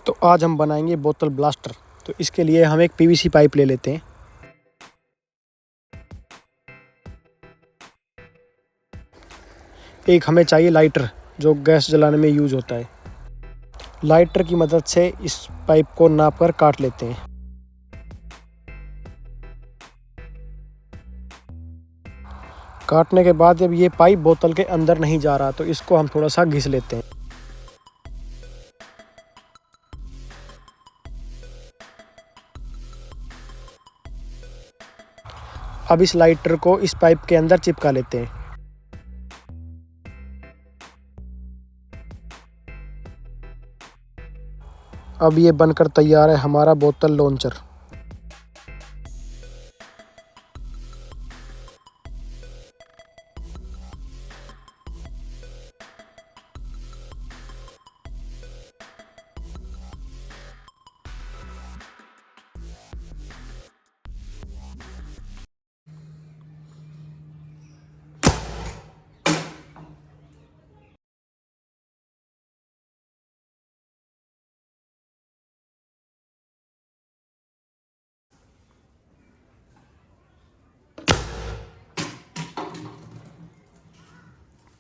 तो आज हम बनाएंगे बोतल ब्लास्टर। तो इसके लिए हम एक पीवीसी पाइप ले लेते हैं। एक हमें चाहिए लाइटर, जो गैस जलाने में यूज होता है। लाइटर की मदद से इस पाइप को नाप कर काट लेते हैं। काटने के बाद जब ये पाइप बोतल के अंदर नहीं जा रहा तो इसको हम थोड़ा सा घिस लेते हैं। अब इस लाइटर को इस पाइप के अंदर चिपका लेते हैं। अब ये बनकर तैयार है हमारा बोतल लॉन्चर।